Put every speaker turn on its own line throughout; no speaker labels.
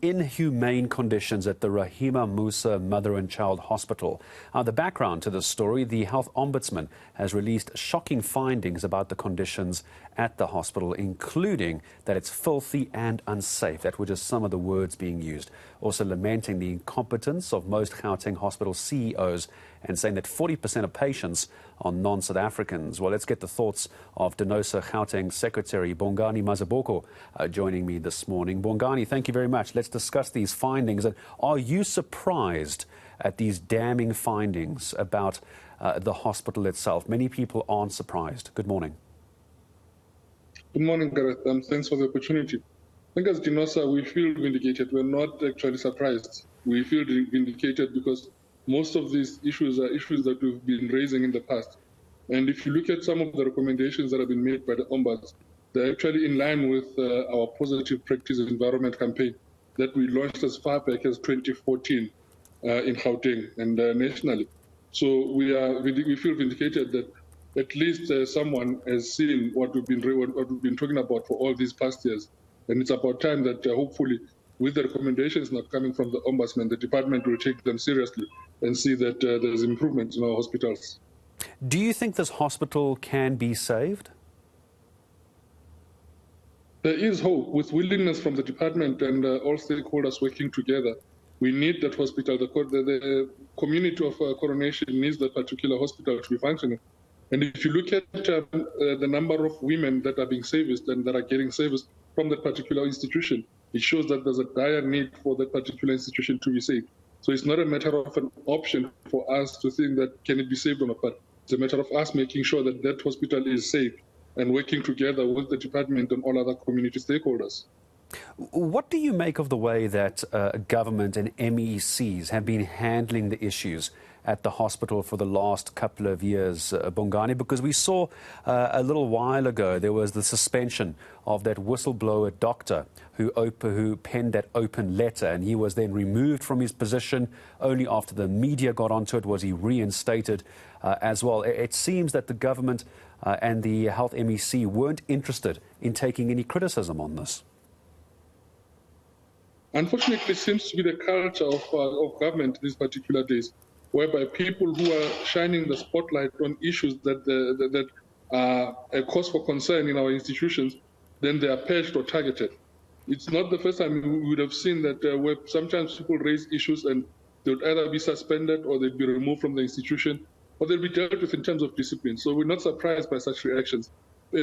Inhumane conditions at the Rahima Moosa Mother and Child Hospital. The background to this story, the Health Ombudsman has released shocking findings about the conditions at the hospital, including that it's filthy and unsafe. That were just some of the words being used. Also lamenting the incompetence of most Gauteng hospital CEOs and saying that 40% of patients are non-South Africans. Well, let's get the thoughts of Denosa Gauteng Secretary Bongani Mazaboko joining me this morning. Bongani, thank you very much. Let's discuss these findings. And are you surprised at these damning findings about the hospital itself? Many people aren't surprised. Good morning.
Good morning, Gareth. Thanks for the opportunity. I think as Denosa, we feel vindicated. We're not actually surprised. We feel vindicated because most of these issues are issues that we've been raising in the past. And if you look at some of the recommendations that have been made by the Ombuds, they're actually in line with our positive practice environment campaign that we launched as far back as 2014 in Gauteng and nationally. So we feel vindicated that at least someone has seen what we've been talking about for all these past years. And it's about time that hopefully, with the recommendations now coming from the Ombudsman, the department will take them seriously and see that there's improvement in our hospitals.
Do you think this hospital can be saved?
There is hope with willingness from the department and all stakeholders working together. We need that hospital. The community of Coronation needs that particular hospital to be functioning. And if you look at the number of women that are being serviced and that are getting serviced from that particular institution, it shows that there's a dire need for that particular institution to be saved. So it's not a matter of an option for us to think that can it be saved or not, but it's a matter of us making sure that that hospital is safe and working together with the department and all other community stakeholders.
What do you make of the way that government and MECs have been handling the issues at the hospital for the last couple of years, Bongani? Because we saw a little while ago there was the suspension of that whistleblower doctor who penned that open letter, and he was then removed from his position. Only after the media got onto it was he reinstated as well. It seems that the government and the health MEC weren't interested in taking any criticism on this.
Unfortunately, it seems to be the culture of government these particular days, whereby people who are shining the spotlight on issues that are a cause for concern in our institutions, then they are patched or targeted. It's not the first time we would have seen that where sometimes people raise issues and they would either be suspended or they'd be removed from the institution or they'll be dealt with in terms of discipline. So we're not surprised by such reactions.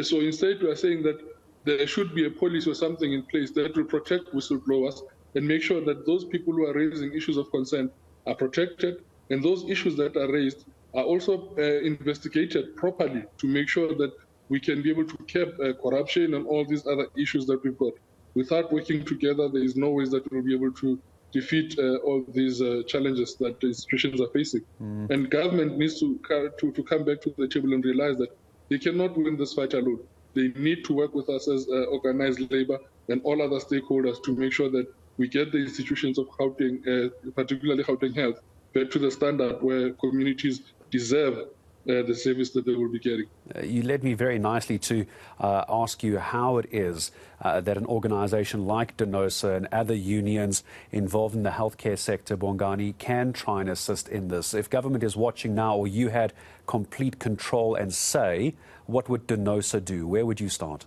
So instead, we are saying that there should be a policy or something in place that will protect whistleblowers and make sure that those people who are raising issues of concern are protected, and those issues that are raised are also investigated properly to make sure that we can be able to curb corruption and all these other issues that we've got. Without working together, there is no way that we'll be able to defeat all these challenges that the institutions are facing. And government needs to come back to the table and realize that they cannot win this fight alone. They need to work with us as organized labor and all other stakeholders to make sure that we get the institutions of Gauteng, particularly Gauteng Health, back to the standard where communities deserve the service that they will be getting.
You led me very nicely to ask you how it is that an organisation like Denosa and other unions involved in the healthcare sector, Bongani, can try and assist in this. If government is watching now, or you had complete control and say, what would Denosa do? Where would you start?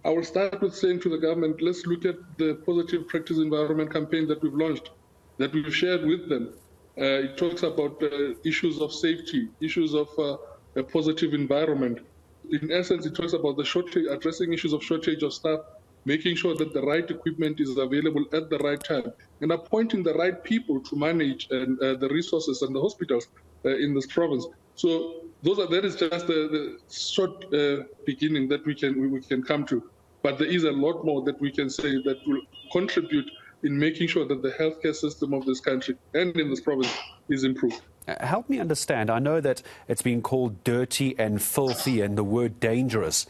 I will start with saying to the government, let's look at the positive practice environment campaign that we've launched, that we've shared with them. It talks about issues of safety, issues of a positive environment. In essence, it talks about the shortage, addressing issues of shortage of staff, making sure that the right equipment is available at the right time, and appointing the right people to manage the resources and the hospitals in this province. So that is just the short beginning that we can come to. But there is a lot more that we can say that will contribute in making sure that the healthcare system of this country and in this province is improved.
Help me understand. I know that it's been called dirty and filthy, and the word dangerous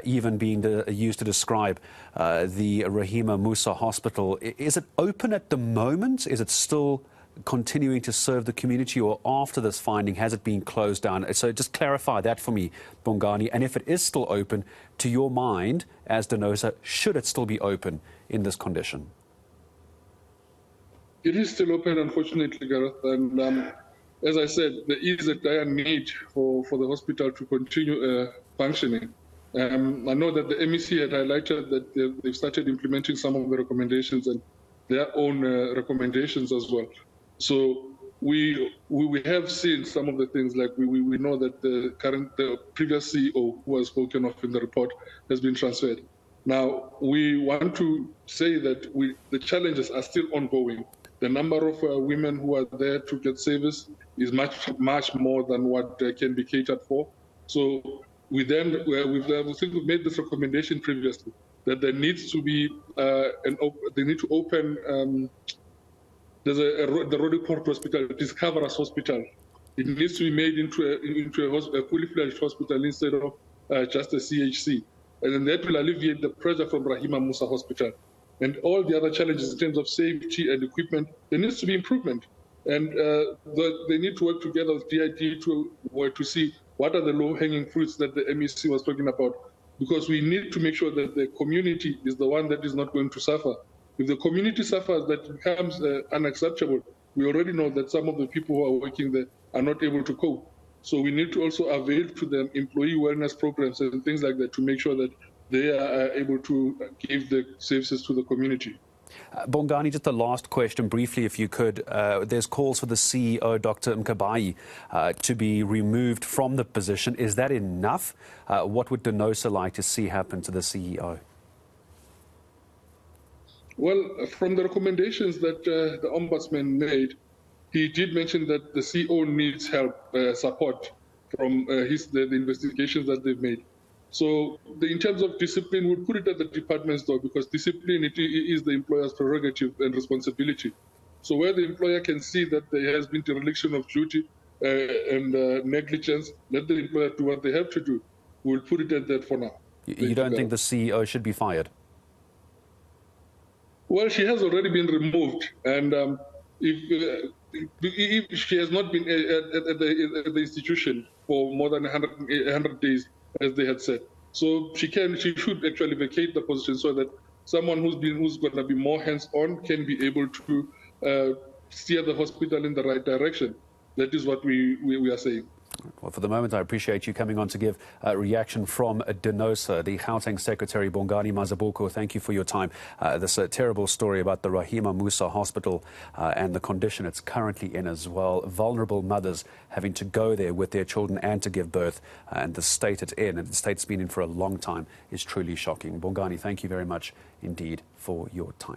even being used to describe the Rahima Moosa Hospital. Is it open at the moment? Is it still continuing to serve the community, or after this finding, has it been closed down? So just clarify that for me, Bongani. And if it is still open, to your mind, as Denosa, should it still be open in this condition?
It is still open, unfortunately, Gareth. And as I said, there is a dire need for the hospital to continue functioning. I know that the MEC had highlighted that they've started implementing some of the recommendations and their own recommendations as well. So we have seen some of the things, like we know that the previous CEO who was spoken of in the report has been transferred. Now, we want to say that the challenges are still ongoing. The number of women who are there to get service is much more than what can be catered for. So we've made this recommendation previously that there needs to be they need to open. There's the Rodiport Hospital, Discoverers Hospital. It needs to be made into a fully fledged hospital instead of just a CHC, and then that will alleviate the pressure from Rahima Moosa Hospital. And all the other challenges in terms of safety and equipment, there needs to be improvement. And they need to work together with DIT to see what are the low-hanging fruits that the MEC was talking about, because we need to make sure that the community is the one that is not going to suffer. If the community suffers, that becomes unacceptable. We already know that some of the people who are working there are not able to cope. So we need to also avail to them employee wellness programs and things like that to make sure that they are able to give the services to the community.
Bongani, just the last question briefly, if you could. There's calls for the CEO, Dr. Mkabayi, to be removed from the position. Is that enough? What would Denosa like to see happen to the CEO?
Well, from the recommendations that the Ombudsman made, he did mention that the CEO needs help, support from the investigations that they've made. So in terms of discipline, we'll put it at the department's door, because discipline is the employer's prerogative and responsibility. So where the employer can see that there has been dereliction of duty and negligence, let the employer do what they have to do. We'll put it at that for now.
You don't think the CEO should be fired?
Well, she has already been removed, and if she has not been at the institution for more than 100 days, as they had said, so she should actually vacate the position so that someone who's going to be more hands-on can be able to steer the hospital in the right direction. That is what we are saying.
Well, for the moment, I appreciate you coming on to give a reaction from Denosa, the Gauteng Secretary, Bongani Mazabuko. Thank you for your time. This terrible story about the Rahima Moosa Hospital and the condition it's currently in as well. Vulnerable mothers having to go there with their children and to give birth, and the state it's in, and the state it's been in for a long time, is truly shocking. Bongani, thank you very much indeed for your time.